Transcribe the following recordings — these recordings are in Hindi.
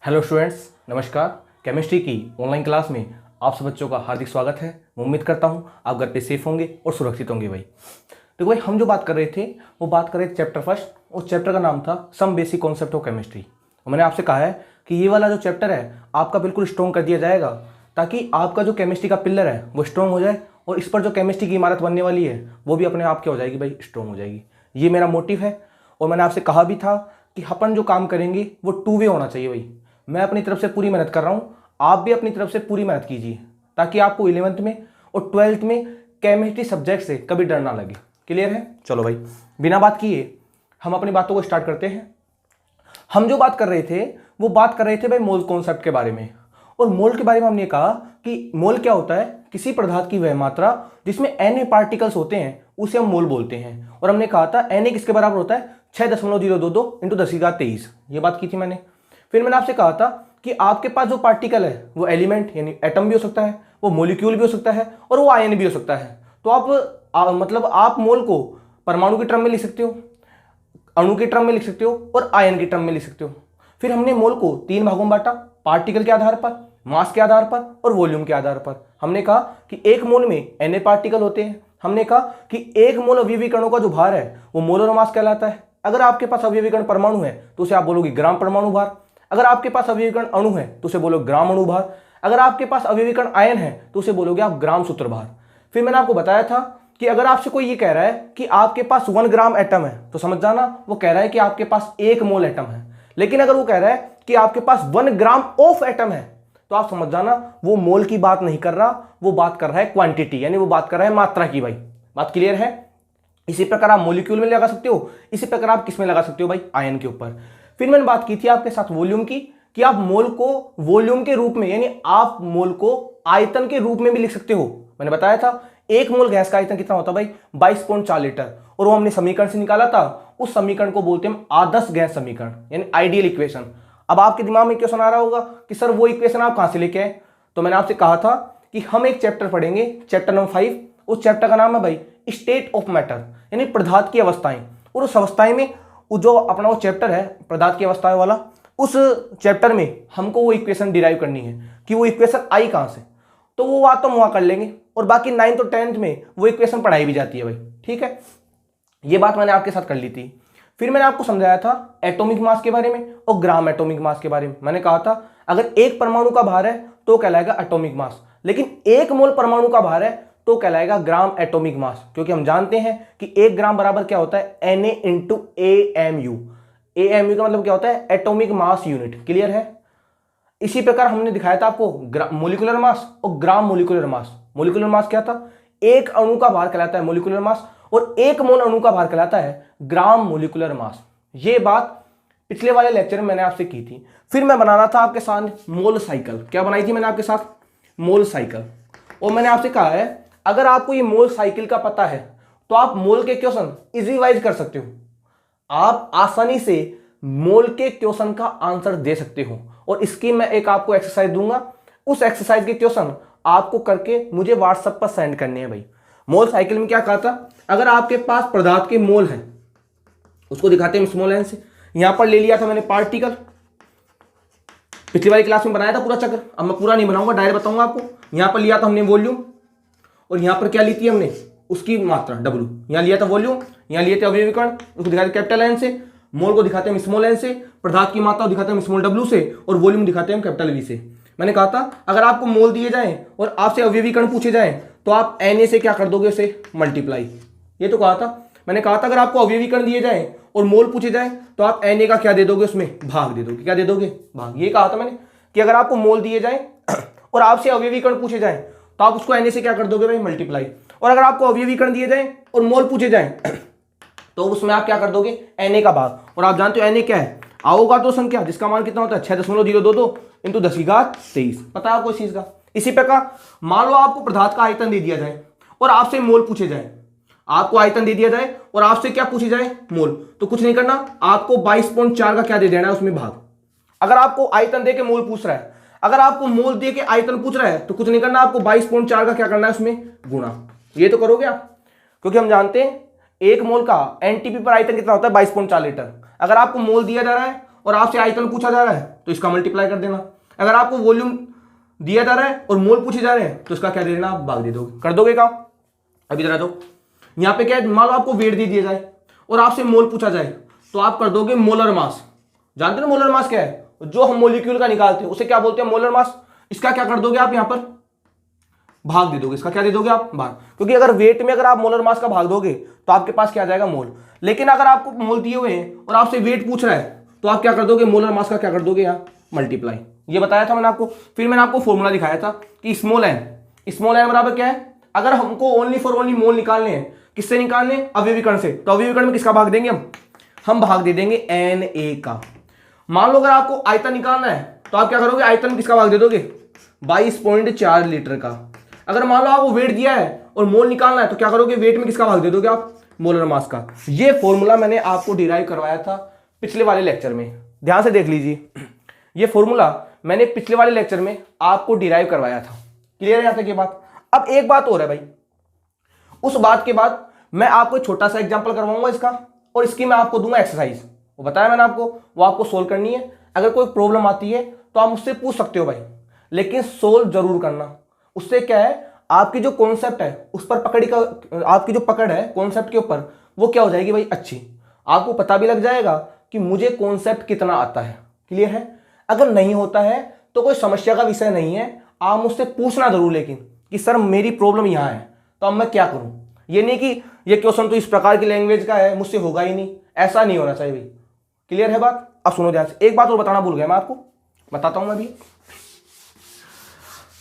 हेलो स्टूडेंट्स, नमस्कार। केमिस्ट्री की ऑनलाइन क्लास में आप सब बच्चों का हार्दिक स्वागत है। मैं उम्मीद करता हूं आप घर पे सेफ होंगे और सुरक्षित होंगे। भाई देखो भाई, हम जो बात कर रहे थे वो बात कर रहे थे चैप्टर फर्स्ट। उस चैप्टर का नाम था some basic concept of chemistry. और मैंने आपसे कहा है कि ये वाला जो चैप्टर है आपका बिल्कुल स्ट्रॉन्ग कर दिया जाएगा, ताकि आपका जो केमिस्ट्री का पिलर है वो स्ट्रॉन्ग हो जाए और इस पर जो केमिस्ट्री की इमारत बनने वाली है वो भी अपने आप क्या हो जाएगी भाई, स्ट्रॉन्ग हो जाएगी। ये मेरा मोटिव है। और मैंने आपसे कहा भी था कि अपन जो काम करेंगे वो 2 वे होना चाहिए। भाई मैं अपनी तरफ से पूरी मेहनत कर रहा हूँ, आप भी अपनी तरफ से पूरी मेहनत कीजिए, ताकि आपको 11th में और 12th में केमिस्ट्री सब्जेक्ट से कभी डर ना लगे। क्लियर है? चलो भाई, बिना बात किए हम अपनी बातों को स्टार्ट करते हैं। हम जो बात कर रहे थे वो बात कर रहे थे भाई मोल कॉन्सेप्ट के बारे में। और मोल के बारे में हमने कहा कि मोल क्या होता है, किसी पदार्थ की वह मात्रा जिसमें Na पार्टिकल्स होते हैं उसे हम मोल बोलते हैं। और हमने कहा था Na किसके बराबर होता है, 6.022 इंटू 10⁻23। ये बात की थी मैंने। फिर मैंने आपसे कहा था कि आपके पास जो पार्टिकल है वो एलिमेंट यानी एटम भी हो सकता है, वो मोलिक्यूल भी हो सकता है और वो आयन भी हो सकता है। तो आप मोल को परमाणु के टर्म में लिख सकते हो, अणु के टर्म में लिख सकते हो और आयन के टर्म में लिख सकते हो। फिर हमने मोल को 3 भागों में बांटा, पार्टिकल के आधार पर, मास के आधार पर और वॉल्यूम के आधार पर। हमने कहा कि 1 मोल में Na पार्टिकल होते हैं। हमने कहा कि 1 मोल अवयवी कणों का जो भार है वो मोलर मास कहलाता है। अगर आपके पास अवयवी कण परमाणु है तो उसे आप बोलोगे ग्राम परमाणु भार। अगर आपके पास अवयवी कण अणु है तो उसे बोलोगे ग्राम अणु भार। अगर आपके पास अवयवी कण आयन है तो उसे बोलोगे आप ग्राम सूत्र भार। फिर मैंने आपको बताया था कि अगर आपसे कोई ये कह रहा है कि आपके पास 1 ग्राम एटम है तो समझ जाना वो कह रहा है कि आपके पास 1 मोल एटम है। लेकिन अगर वो कह रहा है कि आपके पास 1 ग्राम ऑफ एटम है तो आप समझ जाना वो मोल की बात नहीं कर रहा, वो बात कर रहा है क्वांटिटी, यानी वो बात कर रहा है मात्रा की। भाई बात क्लियर है? इसी प्रकार आप मोलिक्यूल में लगा सकते हो, इसी प्रकार आप किस में लगा सकते हो भाई, आयन के ऊपर। फिर मैंने बात की थी आपके साथ वॉल्यूम की, कि आप मोल को वॉल्यूम के रूप में यानी आप मोल को आयतन के रूप में भी लिख सकते हो। मैंने बताया था 1 मोल गैस का आयतन कितना होता है भाई, 22.4 लीटर। और वो हमने समीकरण से निकाला था, उस समीकरण को बोलते हैं हम आदर्श गैस समीकरण यानी आइडियल इक्वेशन। अब आपके दिमाग में क्वेश्चन आ रहा होगा कि सर वो इक्वेशन आप कहां से लेके आए। तो मैंने आपसे कहा था कि हम एक चैप्टर पढ़ेंगे, चैप्टर नंबर 5। उस चैप्टर का नाम है भाई स्टेट ऑफ मैटर यानी पदार्थ की अवस्थाएं। और उस अवस्थाएं में जो अपना वो चैप्टर है पदार्थ की अवस्थाएं वाला, उस चैप्टर में हमको वो इक्वेशन डिराइव करनी है कि वो इक्वेशन आई कहां से। तो वो बात तो हम वहां कर लेंगे, और बाकी 9th और 10th में वो इक्वेशन पढ़ाई भी जाती है भाई। ठीक है, ये बात मैंने आपके साथ कर ली थी। फिर मैंने आपको समझाया था एटॉमिक मास के बारे में और ग्राम एटॉमिक मास के बारे में। मैंने कहा था अगर 1 परमाणु का भार है तो कहलाएगा एटॉमिक मास, लेकिन 1 मोल परमाणु का भार है तो कहलाएगा ग्राम एटॉमिक मास। क्योंकि हम जानते हैं कि 1 ग्राम बराबर क्या होता है, Na इंटू AMU। AMU का मतलब क्या होता है, एटॉमिक मास यूनिट। क्लियर है? इसी प्रकार हमने दिखाया था आपको मोलिकुलर मास और gram molecular mass. Molecular mass क्या था, 1 अणु का भार कहलाता है मोलिकुलर मास, और 1 मोल अणु का भार कहलाता है ग्राम मोलिकुलर मास। ये बात पिछले वाले लेक्चर में मैंने आपसे की थी। फिर मैं बनाना था आपके साथ मोल साइकिल। क्या बनाई थी मैंने आपके साथ, मोल साइकिल। और मैंने आपसे कहा है अगर आपको ये मोल साइकिल का पता है तो आप मोल के क्वेश्चन इजी वाइज कर सकते हो, आप आसानी से मोल के क्वेश्चन का आंसर दे सकते हो। और इसकी मैं एक आपको एक्सरसाइज दूंगा, उस एक्सरसाइज के क्वेश्चन आपको करके मुझे व्हाट्सएप पर सेंड करने हैं भाई। मोल साइकिल में क्या कहा था, अगर आपके पास पदार्थ के मोल हैं उसको दिखाते हैं स्मॉल एन से। यहां पर ले लिया था मैंने पार्टिकल, पिछली वाली क्लास में बनाया था पूरा चक्र, अब मैं पूरा नहीं बनाऊंगा, डायरेक्ट बताऊंगा आपको। यहां पर लिया था हमने वॉल्यूम, और यहां पर क्या ली थी हमने, उसकी मात्रा W। यहां लिया था वॉल्यूम, यहां लिए थे अवयवी कण, उसको दिखाते कैपिटल एन से, मोल को दिखाते हैं स्मॉल एन से, पदार्थ की मात्रा दिखाते हैं स्मॉल W से, और वॉल्यूम दिखाते हैं कैपिटल V से। मैंने कहा था अगर आपको मोल दिए जाएं और आपसे अवयवी कण पूछे जाएं तो आप Na से क्या कर दोगे, उसे मल्टीप्लाई। ये तो कहा था। मैंने कहा था अगर आपको अवयवी कण दिए जाएं और मोल पूछे जाएं तो आप Na का क्या दे दोगे, उसमें भाग दे दोगे। क्या दे दोगे, भाग। ये कहा था मैंने कि अगर आपको मोल दिए जाएं और आपसे अवयवी कण पूछे जाएं तो आप उसको Na से क्या कर दोगे भाई, मल्टीप्लाई। और अगर आपको अवयवी कण दिए जाएं और मोल पूछे जाएं तो उसमें आप क्या कर दोगे, Na का भाग। और आप जानते हो Na क्या है, अवोगाड्रो संख्या, जिसका मान कितना होता है 6.022 इंटू 10⁻23। पता है आपको इस चीज का? इसी प्रकार मान लो आपको पदार्थ का आयतन दे दिया जाए और आपसे मोल पूछे जाए, आपको आयतन दे दिया जाए और आपसे क्या पूछे जाए, मोल, तो कुछ नहीं करना, आपको 22.4 का क्या दे देना है, उसमें भाग। अगर आपको आयतन दे के मोल पूछ रहा है, अगर आपको मोल दे के आयतन पूछ रहा है तो कुछ नहीं करना, आपको 22.4 का क्या करना है, उसमें गुणा। ये तो करोगे आप, क्योंकि हम जानते हैं 1 मोल का एनटीपी पर आयतन कितना होता है, 22.4 लीटर। अगर आपको मोल दिया जा रहा है और आपसे आयतन पूछा जा रहा है तो इसका मल्टीप्लाई कर देना। अगर आपको वॉल्यूम दिया जा रहा है और मोल पूछे जा रहे हैं तो इसका क्या दे देना, आप भाग दे दोगे। कर दोगे काम? अभी जरा दो, यहां पे क्या है, मान लो आपको वेट दे दिया जाए और आपसे मोल पूछा जाए तो आप कर दोगे मोलर मास। जानते हो मोलर मास क्या है? जो हम मोलिक्यूल का निकालते हैं उसे क्या बोलते हैं, मोलर मास। इसका क्या कर दोगे आप, यहां पर भाग दे दोगे। इसका क्या दे दोगे आप, भाग। क्योंकि अगर वेट में अगर आप मोलर मास का भाग दोगे तो आपके पास क्या आ जाएगा, मोल। लेकिन अगर आपको मोल दिए हुए हैं और आपसे वेट पूछ रहा है तो आप क्या कर दोगे, मोलर मास का क्या कर दोगे, यहाँ मल्टीप्लाई। ये बताया था मैंने आपको। फिर मैंने आपको फॉर्मूला दिखाया था कि स्मॉल एन बराबर क्या है, अगर हमको ओनली फॉर ओनली मोल निकालने हैं, किससे निकालने, अवयवीकरण से, तो अवयवीकरण में किसका भाग देंगे हम भाग दे देंगे Na का। मान लो अगर आपको आयतन निकालना है तो आप क्या करोगे, आयतन में किसका भाग दे दोगे, 22.4 लीटर का। अगर मान लो आपको वेट दिया है और मोल निकालना है तो क्या करोगे, वेट में किसका भाग दे दोगे आप, मोलर मास का। ये फॉर्मूला मैंने आपको डिराइव करवाया था पिछले वाले लेक्चर में, ध्यान से देख लीजिए। ये फॉर्मूला मैंने पिछले वाले लेक्चर में आपको डिराइव करवाया था। क्लियर है यहाँ तक ये बात? अब एक बात और है भाई, उस बात के बाद मैं आपको छोटा सा एग्जांपल करवाऊंगा इसका, और इसकी मैं आपको दूंगा एक्सरसाइज। वो बताया मैंने आपको, वो आपको सोल्व करनी है। अगर कोई प्रॉब्लम आती है तो आप मुझसे पूछ सकते हो भाई, लेकिन सोल्व जरूर करना। उससे क्या है, आपकी जो कॉन्सेप्ट है उस पर आपकी जो पकड़ है कॉन्सेप्ट के ऊपर, वो क्या हो जाएगी भाई, अच्छी। आपको पता भी लग जाएगा कि मुझे कॉन्सेप्ट कितना आता है। क्लियर है? अगर नहीं होता है तो कोई समस्या का विषय नहीं है, आप मुझसे पूछना जरूर, लेकिन कि सर मेरी प्रॉब्लम यहाँ है तो अब मैं क्या करूं। ये नहीं कि ये क्वेश्चन तो इस प्रकार की लैंग्वेज का है, मुझसे होगा ही नहीं, ऐसा नहीं होना चाहिए भाई। क्लियर है बात? अब सुनो ध्यान से, एक बात और बताना भूल गया मैं आपको, बताता हूं मैं अभी।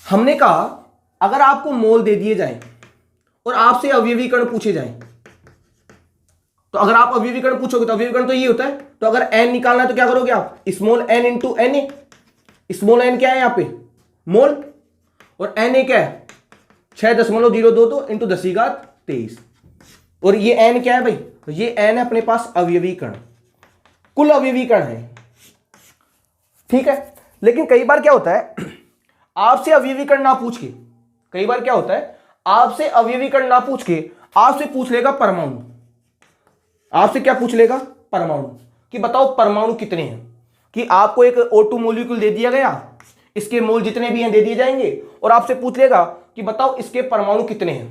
हमने कहा अगर आपको मोल दे दिए जाए और आपसे अवयवीकरण पूछे जाए, तो अगर आप अवयवीकरण पूछोगे तो अवयवीकरण तो ये होता है, तो अगर n निकालना है तो क्या करोगे आप, small n into Na। Small n क्या है यहाँ पे, मोल, और Na क्या है, 6.022 इंटू 10⁻23। और ये n क्या है भाई, तो ये n है अपने पास अवयवीकरण, कुल अवयवीकरण है। ठीक है? लेकिन कई बार क्या होता है, आपसे अवयवीकरण ना पूछ के, कई बार क्या होता है, आपसे अवयवीकरण ना पूछ के आपसे पूछ लेगा परमाणु। आपसे क्या पूछ लेगा, परमाणु, कि बताओ परमाणु कितने हैं। कि आपको एक O2 मॉलिक्यूल दे दिया गया, इसके मोल जितने भी हैं दे दिए जाएंगे, और आपसे पूछ लेगा कि बताओ इसके परमाणु कितने हैं,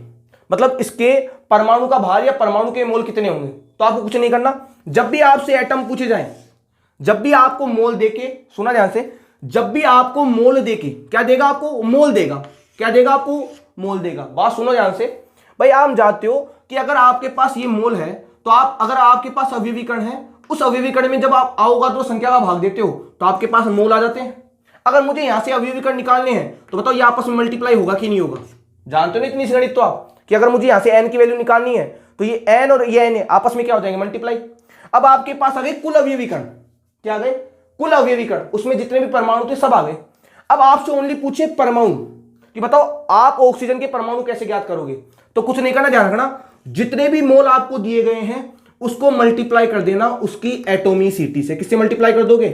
मतलब इसके परमाणु का भार या परमाणु के मोल कितने होंगे। तो आपको कुछ नहीं करना, जब भी आपसे एटम पूछे जाए, जब भी आपको मोल देके, सुना ध्यान से, जब भी आपको मोल देके, क्या देगा आपको, मोल देगा। क्या देगा आपको, मोल देगा। बात सुनो ध्यान से भाई, आप जानते हो कि अगर आपके पास ये मोल है तो आप, अगर आपके पास अवयवीकरण है, उस अवयवीकरण में जब आप आओगा तो संख्या का भाग देते हो तो आपके पास मोल आ जाते हैं। अगर मुझे यहां से अवयवीकरण निकालने हैं तो बताओ ये आपस में मल्टीप्लाई होगा कि नहीं होगा। जानते हो ना इतनी गणित तो आप, कि अगर मुझे यहां से n की वैल्यू निकालनी है तो ये n और ये n आपस में क्या हो जाएंगे, मल्टीप्लाई। अब आपके पास आ गए कुल अवयवीकरण, क्या आ गए, कुल अवयवीकरण, उसमें जितने भी परमाणु थे सब आ गए। अब आपसे ओनली पूछे परमाणु, कि बताओ आप ऑक्सीजन के परमाणु कैसे ज्ञात करोगे। तो कुछ नहीं करना, ध्यान रखना, जितने भी मोल आपको दिए गए हैं उसको मल्टीप्लाई कर देना उसकी एटोमिसिटी से। किससे मल्टीप्लाई कर दोगे,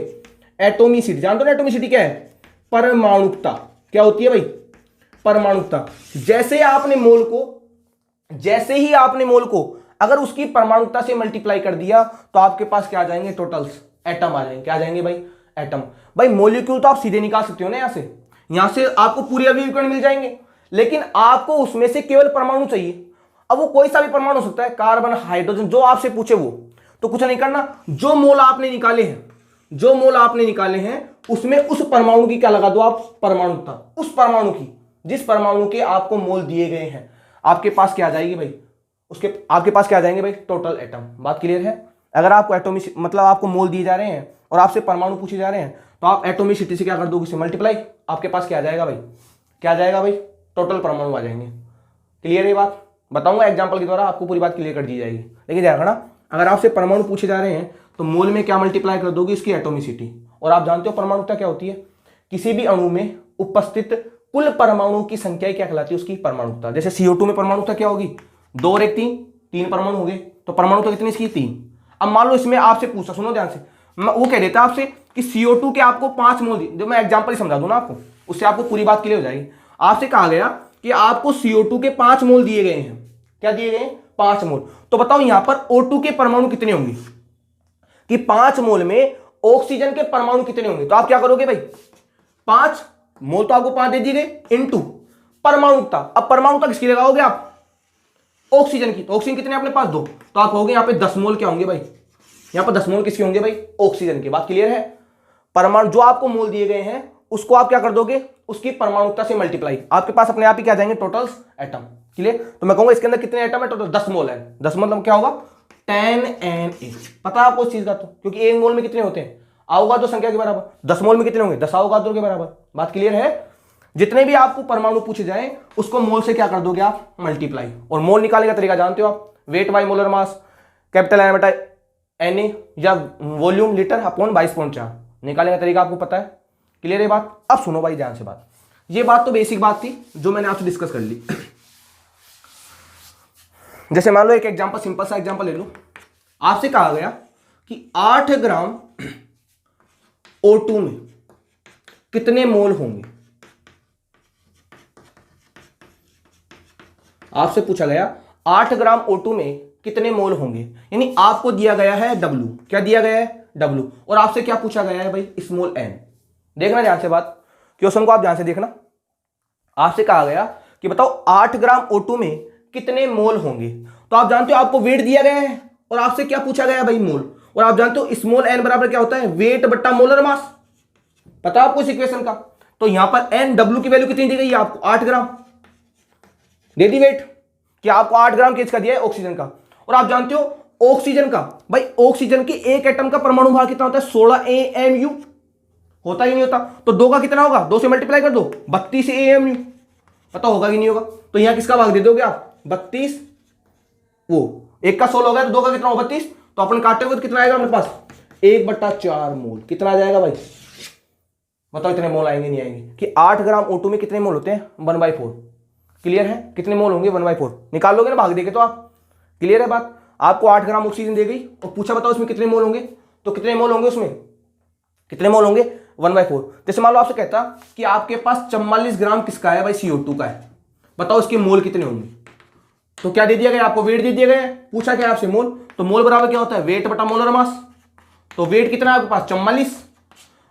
एटोमिसिटी। जानते हो ना एटोमिसिटी क्या है, परमाणुकता। क्या होती है भाई, परमाणुकता। जैसे ही आपने मोल को अगर उसकी परमाणुकता से मल्टीप्लाई कर दिया तो आपके पास क्या आ जाएंगे, टोटल्स, एटम आ जाएंगे। क्या आ जाएंगे भाई, एटम। भाई मॉलिक्यूल तो आप सीधे निकाल सकते हो ना, यहां से आपको पूरे अवयवीकरण मिल जाएंगे, लेकिन आपको उसमें से केवल परमाणु चाहिए। अब वो कोई सा भी परमाणु हो सकता है, कार्बन, हाइड्रोजन, जो आपसे पूछे वो। तो कुछ नहीं करना, जो मोल आपने निकाले हैं उसमें उस परमाणु की क्या लगा दो आप, परमाणुकता। उस परमाणु की, जिस परमाणु के आपको मोल दिए गए हैं, आपके पास क्या आ जाएगी भाई, आपके पास क्या आ जाएंगे भाई, टोटल एटम। बात क्लियर है? अगर आपको एटॉमिक मतलब आपको मोल दिए जा रहे हैं और आपसे परमाणु पूछे जा रहे हैं तो आप एटॉमिसिटी से क्या कर दोगे, मल्टीप्लाई। आपके पास क्या आ जाएगा भाई, क्या आ जाएगा भाई, टोटल परमाणु आ जाएंगे। क्लियर है बात? बताऊंगा एग्जांपल के द्वारा, आपको पूरी बात क्लियर कर दी जाएगी। लेकिन ध्यान रखना, अगर आपसे परमाणु पूछे जा रहे हैं तो मोल में क्या मल्टीप्लाई कर दोगे, इसकी एटोमिसिटी। और आप जानते हो परमाणुकता क्या होती है, किसी भी अणु में उपस्थित कुल परमाणु की संख्या क्या कहलाती है, उसकी परमाणुकता। जैसे CO2 में परमाणुकता क्या होगी, 2 और 1 3, 3 परमाणु हो गए, तो परमाणुकता कितनी इसकी, 3। अब मान लो इसमें आपसे पूछा, सुनो ध्यान से, वो कह देता है आपसे कि CO2 के आपको 5 मोल दिए, जो मैं एग्जांपल समझा दूं ना आपको, उससे आपको पूरी बात क्लियर हो जाएगी। आपसे कहा गया कि आपको CO2 के 5 मोल दिए गए हैं। क्या दिए गए, 5 मोल। तो बताओ यहां पर O2 के परमाणु कितने होंगे, कि 5 मोल में ऑक्सीजन के परमाणु कितने होंगे, तो आप क्या करोगे भाई, 5 मोल तो आपको 5 दे दिए गए इनटू परमाणुकता। अब परमाणुकता किसकी लगाओगे आप, ऑक्सीजन की, तो ऑक्सीजन कितने अपने पास 2, तो आप कहोगे यहाँ पे 10 मोल क्या होंगे भाई, यहाँ पर 10 मोल किसके होंगे भाई, ऑक्सीजन के। बात क्लियर है। परमाणु जो आपको मोल दिए गए हैं उसको आप क्या कर दोगे, उसकी परमाणुकता से मल्टीप्लाई, आपके पास अपने आप ही क्या जाएंगे टोटल्स एटम। क्लियर। तो मैं कहूंगा इसके अंदर कितने एटम है, टोटल 10 मोल है। 10 मतलब क्या होगा 10Na। पता है आपको उस चीज का, तो क्योंकि एक मोल में कितने होते हैं, अवगाद्रो संख्या के बराबर। 10 मोल में कितने होंगे, 10 अवगाद्रो के बराबर। बात क्लियर है। जितने भी आपको परमाणु पूछे जाए उसको मोल से क्या कर दोगे आप, मल्टीप्लाई। और मोल निकालने का तरीका जानते हो आप, weight by molar mass, capital N बटा Na या वॉल्यूम लीटर अपॉन 22.4, निकालने का तरीका आपको पता है। क्लियर है बात। अब सुनो भाई ध्यान से बात, ये बात तो बेसिक बात थी जो मैंने आपसे डिस्कस कर ली। जैसे मान लो एक एग्जांपल, सिंपल सा एग्जांपल ले लो, आपसे कहा गया कि 8 ग्राम O2 में कितने मोल होंगे। आपसे पूछा गया 8 ग्राम O2 में कितने मोल होंगे, यानी आपको दिया गया है W, क्या दिया गया है W, और आपसे क्या पूछा गया है भाई, स्मॉल n। देखना ध्यान से बात, क्वेश्चन को आप ध्यान से देखना। आपसे कहा गया कि बताओ 8 ग्राम O2 में कितने मोल होंगे, तो आप जानते हो आपको वेट दिया गया है और आपसे क्या पूछा गया है भाई, मोल। और आप जानते हो स्मॉल n बराबर क्या होता है, वेट बट्टा मोलर मास, पता आपको इस इक्वेशन का। तो यहां पर n W की वैल्यू कितनी दी गई है आपको, 8 ग्राम दे दी वेट, कि आपको 8 ग्राम किसका दिया है, ऑक्सीजन का। और आप जानते हो ऑक्सीजन का, भाई ऑक्सीजन के एक एटम का परमाणु भार कितना होता है, 16 AMU, होता ही नहीं होता। तो 2 का कितना होगा, 2 से मल्टीप्लाई कर दो, 32 AMU, पता होगा कि नहीं होगा। तो यहां किसका भाग दे दोगे आप, 32, वो एक का 16 हो गया तो 2 का कितना होगा 32, तो अपन काटेंगे तो कितना आएगा अपने पास, 1/4 मोल। कितना आ जाएगा भाई, बताओ इतने मोल आएंगे नहीं आएंगे, कि 8 ग्राम O2 में कितने मोल होते हैं, 1/4। क्लियर है, कितने मोल होंगे 1/4, निकाल लोगे ना भाग देके तो आप। क्लियर है बात। आपको 8 ग्राम ऑक्सीजन दे गई और पूछा बताओ उसमें कितने मोल होंगे, तो कितने मोल होंगे उसमें, कितने मोल होंगे 1/4। जैसे मान लो आपसे कहता कि आपके पास 44 ग्राम किसका है भाई, CO2 का है, बताओ इसके मोल कितने होंगे। तो क्या दे दिया गया आपको, वेट दे दिया गया है, पूछा क्या आपसे मोल, तो मोल बराबर क्या होता है, वेट बटा मोलर मास। तो वेट कितना है आपके पास 44,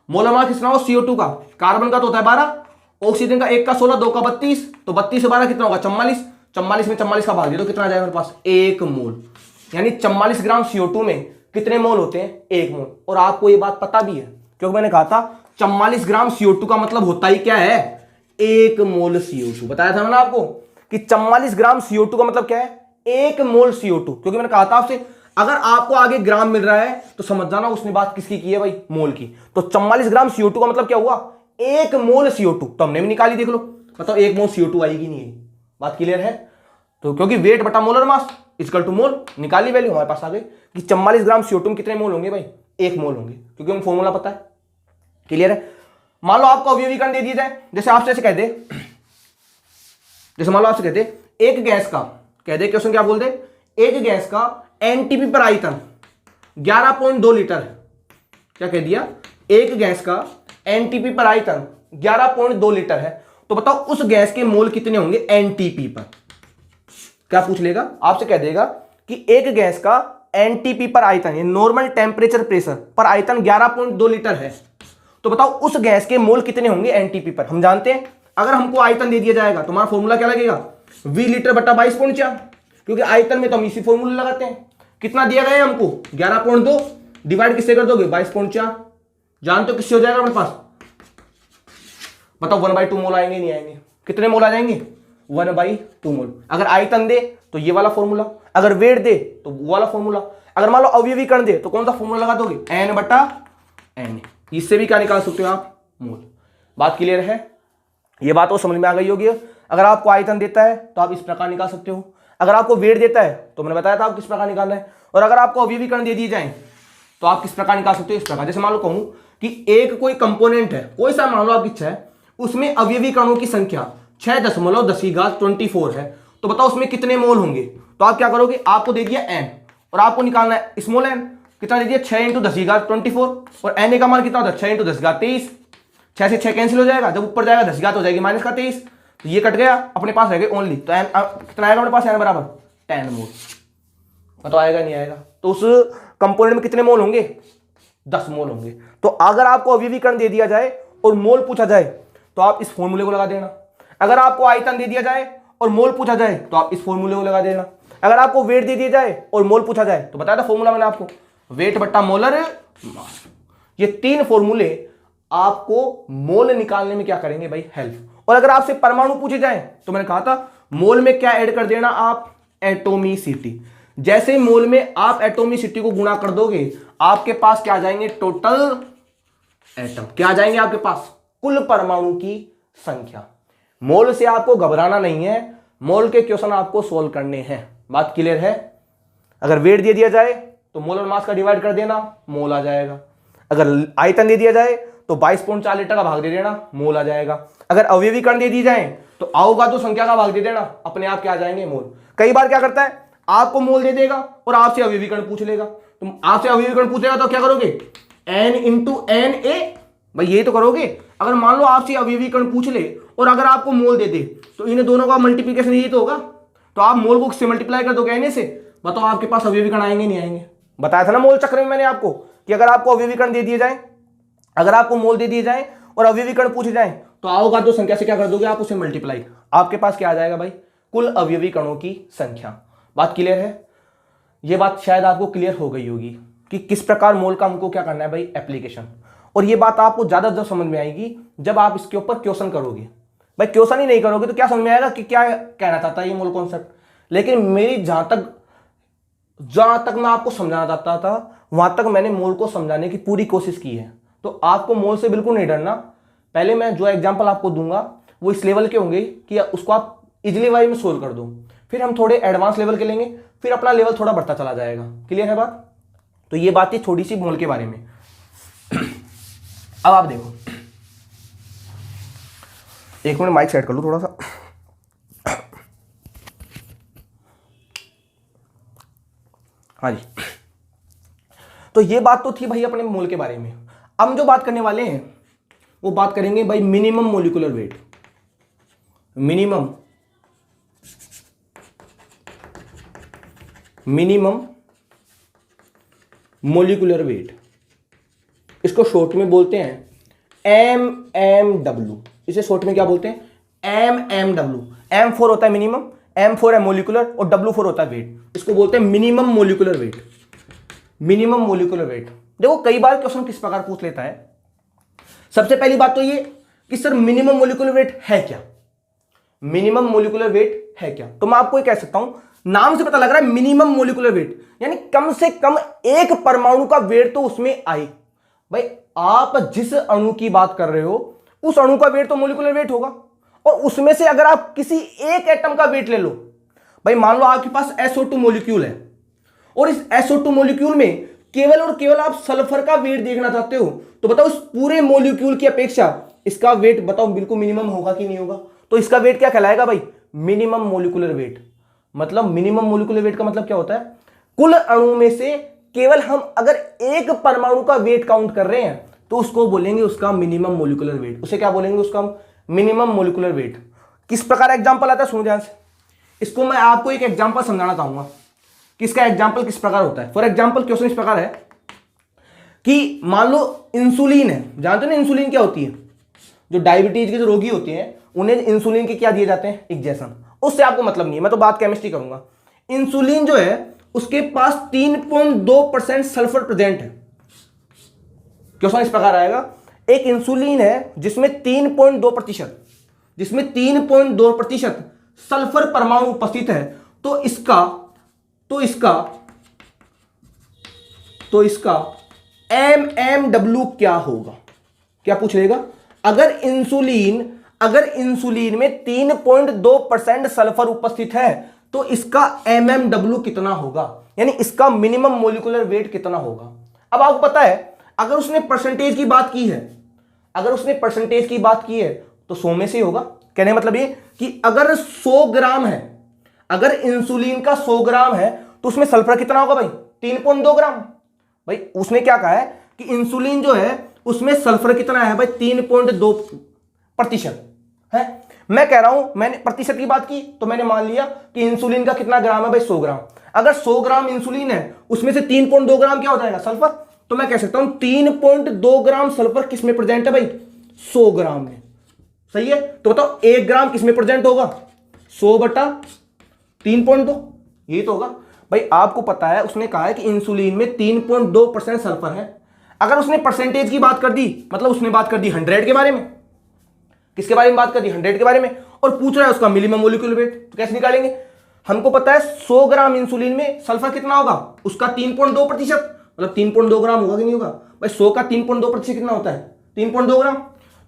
मोलर मास कितना हो CO2 का, कार्बन का तो होता है 12, ऑक्सीजन का 1 का 16, 2 का 32, तो 32 से 12 कितना होगा 44, 44 में 44 का भाग दे दो, कितना आ जाएगा मेरे पास 1 मोल। यानी 44 ग्राम CO2 में कितने मोल होते हैं, 1 मोल। और आपको ये बात पता भी है क्योंकि मैंने कहा था 44 ग्राम CO2 का मतलब होता ही क्या है, 1 मोल CO2। बताया था मैंने आपको कि 44 ग्राम CO2 का मतलब क्या है, 1 मोल CO2। क्योंकि मैंने कहा था आपसे अगर आपको आगे ग्राम मिल रहा है तो समझ जाना उसने बात किसकी की है भाई, मोल की। तो 44 ग्राम CO2 का मतलब क्या हुआ, 1 मोल CO2। तो हमने भी निकाली, देख लो बताओ 1 मोल CO2 आएगी नहीं आएगी। बात क्लियर है। तो क्योंकि वेट बटा मोलर मास इक्वल टू मोल, निकाली वैल्यू हमारे पास आ गई कि 44 ग्राम CO2 में कितने मोल होंगे भाई, 1 मोल होंगे, क्योंकि हमें फॉर्मूला पता है। क्लियर है। मान लो आपको अवयवीकरण दे दिया जाए, जैसे आपसे ऐसे कह दे, जैसे मान लो आपसे कहते एक गैस का, कह दे क्वेश्चन क्या बोल दे, एक गैस का NTP पर आयतन 11.2 लीटर है। क्या कह दिया, एक गैस का NTP पर आयतन 11.2 लीटर है, तो बताओ उस गैस के मोल कितने होंगे NTP पर। क्या पूछ लेगा आपसे, कह देगा कि एक गैस का NTP पर आयतन, ये नॉर्मल टेम्परेचर प्रेशर पर आयतन 11.2 लीटर है, तो बताओ उस गैस के मोल कितने होंगे NTP पर। हम जानते हैं अगर हमको आयतन दे दिया जाएगा तो हमारा फॉर्मूला क्या लगेगा, V लीटर बटा 22.4, क्योंकि आयतन में तो हम इसी फॉर्मूले लगाते हैं। कितना दिया गया है हमको 11.2, डिवाइड किससे कर दोगे 22.4, जानते हो किससे हो जाएगा हमारे पास, बताओ 1/2 मोल आएंगे नहीं आएंगे, कितने मोल आ जाएंगे 1/2 मोल। अगर आयतन दे तो ये वाला फॉर्मूला, अगर वेट दे तो वो वाला फॉर्मूला, अगर मान लो अवयवीकरण दे तो कौन सा फॉर्मूला लगा दोगे, N/N। इससे भी क्या निकाल सकते हो आप, मोल। बात क्लियर है, ये बात तो समझ में आ गई होगी। अगर आपको आयतन देता है तो आप इस प्रकार निकाल सकते हो, अगर आपको वेट देता है तो मैंने बताया था आप किस प्रकार निकालना है, और अगर आपको अवयवीकरण दे दिए जाए तो आप किस प्रकार निकाल सकते हो, इस प्रकार। जैसे मान लो कहूं कि एक कोई कंपोनेंट है, कोई सा मान लो आपकी इच्छा है, उसमें अवयवीकरणों की संख्या 6.10 है, तो बताओ उसमें कितने मोल होंगे। तो आप क्या करोगे, आपको दे दिया n और आपको निकालना है स्मॉल n, कितना दे दिया 6 × 10⁻²4, और n का मान कितना होता है 6 × 10⁻23, 6 से 6 कैंसिल हो जाएगा, जब ऊपर जाएगा 10 हो जाएगी -23, तो ये कट गया, अपने पास रह गए ओनली। तो n कितना आएगा अपने पास, n बराबर 10 मोल। तो आएगा नहीं आएगा, तो उस कंपोनेंट में कितने मोल होंगे 10 मोल होंगे। तो अगर आपको अवयवीकरण दे दिया जाए और मोल पूछा जाए तो आप इस फॉर्मूले को लगा देना। अगर आपको आयतन दे दिया जाए और मोल पूछा जाए तो आप इस फॉर्मूले को लगा देना। अगर आपको वेट दे दिया जाए और मोल पूछा जाए तो बताया था फॉर्मूला मैंने आपको, वेट बट्टा मोलर मास। ये 3 फॉर्मूले आपको मोल निकालने में क्या करेंगे भाई, हेल्प। और अगर आपसे परमाणु पूछे जाए तो मैंने कहा था मोल में क्या ऐड कर देना आप, एटोमिसिटी। जैसे मोल में आप एटोमिसिटी को गुणा कर दोगे आपके पास क्या आ जाएंगे, टोटल एटम। क्या आ जाएंगे आपके पास, कुल परमाणु की संख्या। मोल से आपको घबराना नहीं है, मोल के क्वेश्चन आपको सोल्व करने हैं। बात क्लियर है। अगर वेट दे दिया जाए तो मोलर मास का डिवाइड कर देना, मोल आ जाएगा। अगर आयतन दे दिया जाए तो 22.4 लीटर का भाग दे देना, मोल आ जाएगा। अगर अवयवीकरण दे दी जाए तो अवगाह्य संख्या का भाग दे देना, अपने आप क्या आ जाएंगे, मोल। कई बार क्या करता है, आपको मोल दे देगा और आपसे अवयवीकरण पूछ लेगा। तुम आपसे अवयवीकरण पूछेगा तो क्या करोगे, n इंटू एन ए, भाई ये तो करोगे। अगर मान लो आपसे अवयवीकरण पूछ ले और अगर आपको मोल दे दे तो इन दोनों का मल्टीप्लिकेशन यही तो होगा, तो आप मोल को किससे मल्टीप्लाई कर दोगे, n से। बताओ आपके पास अवयवीकरण आएंगे नहीं आएंगे। बताया था ना मोल चक्र में मैंने आपको कि अगर आपको अवयवीकरण दे दिए जाए, अगर आपको मोल दे दिए जाए और अवयवीकरण पूछे जाए तो अवगाह्य संख्या से क्या कर दोगे आप, उसे मल्टीप्लाई। आपके पास क्या आ जाएगा भाई, कुल अवयवी कणों की संख्या। बात क्लियर है। यह बात शायद आपको क्लियर हो गई होगी कि किस प्रकार मोल का हमको क्या करना है भाई, एप्लीकेशन। और ये बात आपको ज्यादा जब समझ में आएगी जब आप इसके ऊपर क्वेश्चन करोगे। भाई क्वेश्चन ही नहीं करोगे तो क्या समझ में आएगा कि क्या कहना चाहता है ये मोल कॉन्सेप्ट। लेकिन मेरी जहां तक मैं आपको समझाना चाहता था वहां तक मैंने मोल को समझाने की पूरी कोशिश की है। तो आपको मोल से बिल्कुल नहीं डरना। पहले मैं जो एग्जांपल आपको दूंगा वो इस लेवल के होंगे कि उसको आप इजिली वे में सोल्व कर दो, फिर हम थोड़े एडवांस लेवल के लेंगे, फिर अपना लेवल थोड़ा बढ़ता चला जाएगा। क्लियर है बात। तो ये बात थी थोड़ी सी मोल के बारे में। अब आप देखो, एक मिनट माइक सेट कर लूं थोड़ा सा। हाँ जी, तो ये बात तो थी भाई अपने मोल के बारे में। अब हम जो बात करने वाले हैं वो बात करेंगे भाई minimum molecular weight. Minimum molecular weight, इसको शॉर्ट में बोलते हैं MMW। इसे शॉर्ट में क्या बोलते हैं, MMW। M4 होता है मिनिमम, M4 है मोलिकुलर और W4 होता है वेट। इसको बोलते हैं minimum molecular weight. Minimum molecular weight. देखो कई बार क्वेश्चन किस प्रकार पूछ लेता है। सबसे पहली बात तो ये कि सर मिनिमम मोलिकुलर वेट है क्या, मिनिमम मोलिकुलर वेट है क्या। तो मैं आपको ये कह सकता हूं, नाम से पता लग रहा है मिनिमम मोलिकुलर वेट यानी कम से कम एक परमाणु का वेट तो उसमें आए। भाई आप जिस अणु की बात कर रहे हो उस अणु का वेट तो मोलिकुलर वेट होगा, और उसमें से अगर आप किसी एक एटम का वेट ले लो, भाई मान लो आपके पास SO2 मॉलिक्यूल है और इस SO2 मॉलिक्यूल में केवल और केवल आप सल्फर का वेट देखना चाहते हो, तो बताओ इस पूरे मॉलिक्यूल की अपेक्षा इसका वेट बताओ बिल्कुल मिनिमम होगा कि नहीं होगा। तो इसका वेट क्या कहलाएगा भाई, मिनिमम मोलिकुलर वेट। मतलब मिनिमम मोलिकुलर वेट का मतलब क्या होता है, कुल अणु में से केवल हम अगर एक परमाणु का वेट काउंट कर रहे हैं तो उसको बोलेंगे उसका मिनिमम मोलिकुलर वेट। उसे क्या बोलेंगे, उसका मिनिमम मोलिकुलर वेट। किस प्रकार एग्जांपल आता है, सुनो ध्यान से। इसको मैं आपको एक एग्जांपल समझाना चाहूंगा कि इसका एग्जांपल किस प्रकार होता है। फॉर एग्जांपल क्वेश्चन इस प्रकार है कि मान लो इंसुलिन है, जानते हो ना इंसुलिन क्या होती है। जो डायबिटीज के जो रोगी होते हैं उन्हें इंसुलिन के क्या दिए जाते हैं, इंजेक्शन। उससे आपको मतलब नहीं है, मैं तो बात केमिस्ट्री करूंगा। इंसुलिन जो है उसके पास 3.2% सल्फर प्रेजेंट है। क्वेश्चन इस प्रकार आएगा, एक इंसुलिन है जिसमें 3.2% सल्फर परमाणु उपस्थित है, तो इसका MMW क्या होगा। क्या पूछ लेगा, अगर इंसुलिन में 3.2% सल्फर उपस्थित है तो इसका MMW कितना होगा, यानी इसका मिनिमम मोलिकुलर वेट कितना होगा। अब आपको पता है अगर उसने परसेंटेज की बात की है तो 100 में से होगा। कहने मतलब ये कि अगर 100 ग्राम है, अगर इंसुलिन का 100 ग्राम है तो उसमें सल्फर कितना होगा भाई, 3.2 ग्राम। भाई उसने क्या कहा है कि इंसुलिन जो है उसमें सल्फर कितना है भाई, 3.2% है। मैं कह रहा हूं, मैंने प्रतिशत की बात की तो मैंने मान लिया कि इंसुलिन का कितना ग्राम है भाई, 100 ग्राम। अगर 100 ग्राम इंसुलिन है उसमें से 3.2 ग्राम क्या हो जाएगा, सल्फर। तो मैं कह सकता हूं 3.2 ग्राम सल्फर किस में प्रेजेंट है भाई? 100 ग्राम में। सही है, तो बताओ 1 ग्राम किस में प्रेजेंट होगा? 100 बटा 3.2, यही तो होगा भाई। आपको पता है उसने कहा है कि इंसुलिन में 3.2% सल्फर है। अगर उसने परसेंटेज की बात कर दी, मतलब उसने बात कर दी 100 के बारे में। किसके बारे में बात कर दी? 100 के बारे में। और पूछ रहा है उसका मिनिमम मोलिक्यूलर वेट, तो कैसे निकालेंगे? हमको पता है 100 ग्राम इंसुलिन में सल्फर कितना होगा? उसका 3.2%, मतलब 3.2 ग्राम होगा कि नहीं होगा भाई? 100 का 3.2% कितना होता है? 3.2 ग्राम।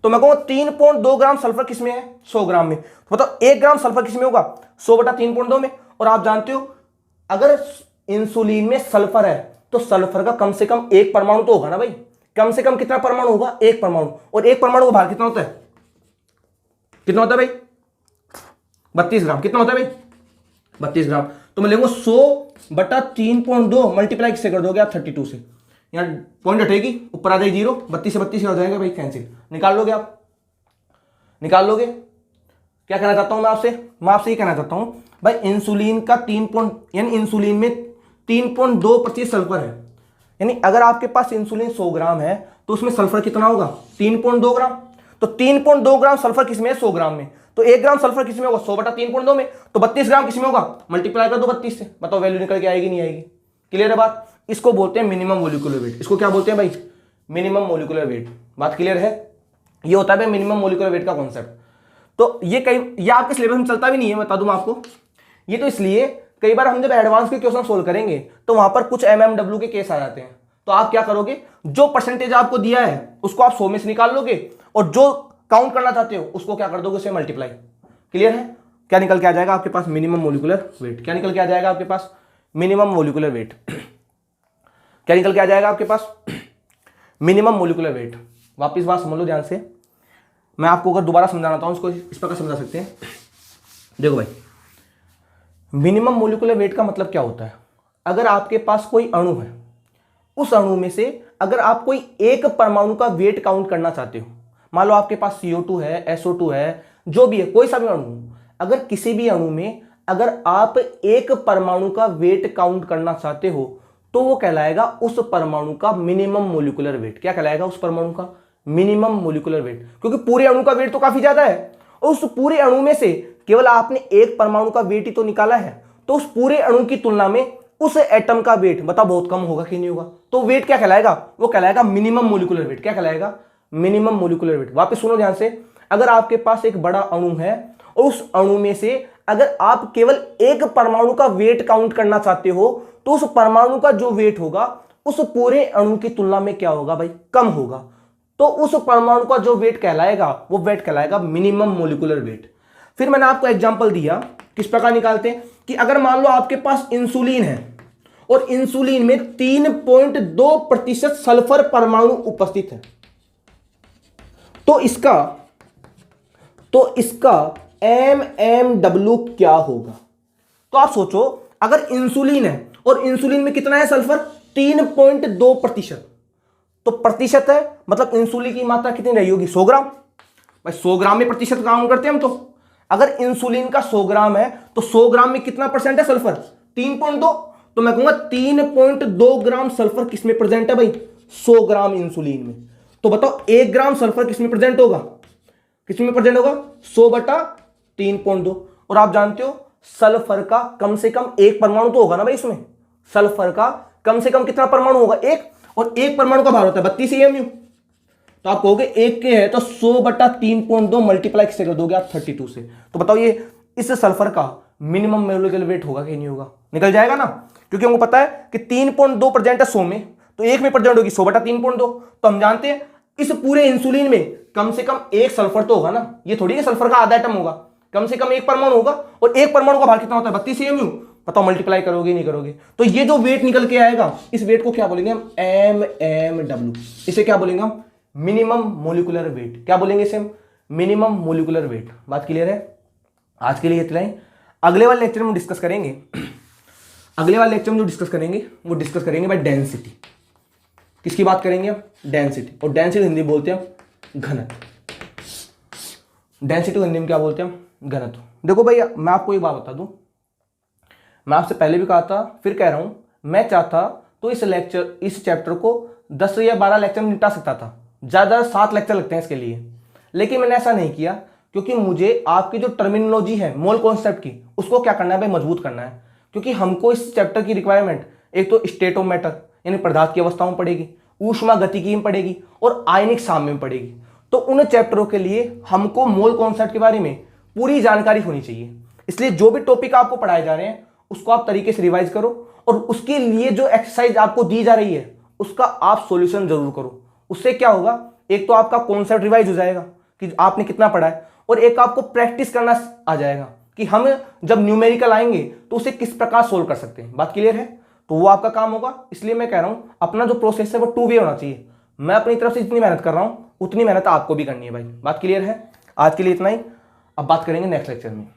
तो मैं कहूंगा 3.2 ग्राम सल्फर किसमें है? 100 ग्राम में। तो बताओ 1 ग्राम सल्फर किसमें होगा? 100 बटा 3.2 में। और आप जानते हो अगर इंसुलिन में सल्फर है तो सल्फर का कम से कम एक परमाणु तो होगा ना भाई। कम से कम कितना परमाणु होगा? एक परमाणु। और एक परमाणु का भार कितना होता है? कितना होता है भाई? 32 ग्राम। कितना होता है भाई? 32 ग्राम। तो मैं लेंगे 100 बटा 3.2 मल्टीप्लाई किससे कर दोगे आप? 32 से। यहां पॉइंट हटेगी, ऊपर आ जाएगी 0, 32 से 32 हो जाएगा भाई, कैंसिल। निकाल लोगे आप? निकाल लोगे? क्या कहना चाहता हूं मैं आपसे? मैं आपसे ये कहना चाहता हूं भाई इंसुलिन का यानी इंसुलिन में 3.2% सल्फर है। यानी अगर आपके पास इंसुलिन 100 ग्राम है तो उसमें सल्फर कितना होगा? 3.2 ग्राम। तो 3.2 ग्राम सल्फर किसमें है? 100 ग्राम में। तो 1 ग्राम सल्फर किसमें होगा? 100 बटा 3.2 में। तो 32 ग्राम किसमें होगा? मल्टीप्लाई कर दो 32 से, बताओ वैल्यू निकल के आएगी नहीं आएगी? क्लियर है बात? इसको बोलते हैं मिनिमम मोलिकुलर वेट। इसको क्या बोलते हैं भाई? Minimum molecular weight. बात क्लियर है? ये होता है भाई मिनिमम मोलिकुलर वेट का कॉन्सेप्ट। तो ये आपके सिलेबस में चलता भी नहीं है, बता दूं आपको। ये तो इसलिए कई बार हम जब एडवांस के क्वेश्चन सोल्व करेंगे तो वहां पर कुछ MMW के केस आ जाते हैं। तो आप क्या करोगे? जो परसेंटेज आपको दिया है उसको आप 100 में से निकाल लोगे और जो काउंट करना चाहते हो उसको क्या कर दोगे? उसे मल्टीप्लाई। क्लियर है? क्या निकल के आ जाएगा आपके पास? Minimum molecular weight. क्या निकल के आ जाएगा आपके पास? Minimum molecular weight. क्या निकल के आ जाएगा आपके पास? Minimum molecular weight. वापिस बात समझ लो ध्यान से। मैं आपको अगर दोबारा समझाना चाहूं इसको इस प्रकार समझा सकते हैं। देखो भाई, मिनिमम मोलिकुलर वेट का मतलब क्या होता है? अगर आपके पास कोई अणु है, उस अणु में से अगर आप कोई एक परमाणु का वेट काउंट करना चाहते हो, मान लो आपके पास CO2 है, SO2 है, जो भी है, कोई सा भी अणु, अगर किसी भी अणु में अगर आप एक परमाणु का वेट काउंट करना चाहते हो तो वो कहलाएगा उस परमाणु का मिनिमम मोलिकुलर वेट। क्या कहलाएगा? उस परमाणु का मिनिमम मोलिकुलर वेट। क्योंकि पूरे अणु का वेट तो काफी ज्यादा है और उस पूरे अणु में से केवल आपने एक परमाणु का वेट ही तो निकाला है, तो उस पूरे अणु की तुलना में उस एटम का वेट बताओ बहुत कम होगा कि नहीं होगा? तो वेट क्या कहलाएगा? वो कहलाएगा मिनिमम मोलिकुलर वेट। क्या कहलाएगा? Minimum molecular weight. वापस सुनो ध्यान से। अगर आपके पास एक बड़ा अणु है और उस अणु में से अगर आप केवल एक परमाणु का वेट काउंट करना चाहते हो तो उस परमाणु का जो वेट होगा उस पूरे अणु की तुलना में क्या होगा भाई? कम होगा। तो उस परमाणु का जो वेट कहलाएगा वो वेट कहलाएगा मिनिमम मोलिकुलर वेट। फिर मैंने आपको एग्जांपल दिया किस प्रकार निकालते हैं कि अगर मान लो आपके पास इंसुलिन है और इंसुलिन में 3.2% सल्फर परमाणु उपस्थित है, तो इसका MMW क्या होगा? तो आप सोचो, अगर इंसुलिन है और इंसुलिन में कितना है सल्फर? 3.2%। तो प्रतिशत है, मतलब इंसुलिन की मात्रा कितनी रही होगी? 100 ग्राम। भाई 100 ग्राम में प्रतिशत काउंट करते हैं हम। तो अगर इंसुलिन का 100 ग्राम है तो 100 ग्राम में कितना परसेंट है सल्फर? 3.2। तो मैं कहूंगा 3.2 ग्राम सल्फर किसमें प्रेजेंट है भाई? 100 ग्राम इंसुलिन में। तो बताओ 1 ग्राम सल्फर किसमें प्रेजेंट होगा? किसमें प्रेजेंट होगा? 100 बटा 3.2। और आप जानते हो सल्फर का कम से कम एक परमाणु तो होगा ना भाई इसमें। सल्फर का कम से कम कितना परमाणु होगा? एक। और एक परमाणु का भार होता है 32 EMU। तो आप कहोगे एक के है तो 100 बटा 3.2 मल्टीप्लाई किससे कर दोगे आप? 32 से। तो बताओ ये इस सल्फर का मिनिमम मोलिकुलर वेट होगा कि नहीं होगा? निकल जाएगा ना, क्योंकि हमको पता है कि 3.2 प्रेजेंट है 100 में, तो एक में प्रेजेंट होगी 100 बटा 3.2। तो हम जानते हैं इस पूरे इंसुलिन में कम से कम एक सल्फर तो होगा ना। ये थोड़ी है सल्फर का आधा एटम होगा, कम से कम एक परमाणु होगा। और एक परमाणु का भार कितना होता है? 32 EMU। बताओ मल्टीप्लाई करोगे नहीं करोगे? तो ये जो वेट निकल के आएगा इस वेट को क्या बोलेंगे हम? MMW। इसे क्या बोलेंगे हम? Minimum molecular weight. क्या बोलेंगे इसे हम? Minimum molecular weight. बात क्लियर है? आज के लिए इतना ही। अगले वाले लेक्चर में डिस्कस करेंगे अगले वाले लेक्चर में जो डिस्कस करेंगे वो डिस्कस करेंगे भाई डेंसिटी। किसकी बात करेंगे हम? डेंसिटी। और डेंसिटी हिंदी में बोलते हैं हम घनत्व। डेंसिटी को हिंदी में क्या बोलते हैं हम? घनत्व। देखो भैया मैं आपको एक बात बता दूं, मैं आपसे पहले भी कहा था फिर कह रहा हूं, मैं चाहता तो इस चैप्टर को 10 या 12 लेक्चर में निपटा सकता था, ज़्यादा 7 लेक्चर लगते हैं इसके लिए। लेकिन मैंने ऐसा नहीं किया, क्योंकि मुझे आपकी जो टर्मिनोलॉजी है मोल कॉन्सेप्ट की, उसको क्या करना है भाई, मजबूत करना है। क्योंकि हमको इस चैप्टर की रिक्वायरमेंट एक तो स्टेट ऑफ मैटर यानी पदार्थ की अवस्थाओं में पड़ेगी, ऊष्मा गतिकी में पड़ेगी और आयनिक साम्य में पड़ेगी। तो उन चैप्टरों के लिए हमको मोल कॉन्सेप्ट के बारे में पूरी जानकारी होनी चाहिए। इसलिए जो भी टॉपिक आपको पढ़ाए जा रहे हैं उसको आप तरीके से रिवाइज करो, और उसके लिए जो एक्सरसाइज आपको दी जा रही है उसका आप सॉल्यूशन जरूर करो। उससे क्या होगा, एक तो आपका कॉन्सेप्ट रिवाइज हो जाएगा कि आपने कितना पढ़ा है, और एक आपको प्रैक्टिस करना आ जाएगा कि हम जब न्यूमेरिकल आएंगे तो उसे किस प्रकार सोल्व कर सकते हैं। बात क्लियर है? तो वो आपका काम होगा। इसलिए मैं कह रहा हूं अपना जो प्रोसेस है वो 2 वे होना चाहिए। मैं अपनी तरफ से जितनी मेहनत कर रहा हूं उतनी मेहनत आपको भी करनी है भाई। बात क्लियर है? आज के लिए इतना ही, अब बात करेंगे नेक्स्ट लेक्चर में।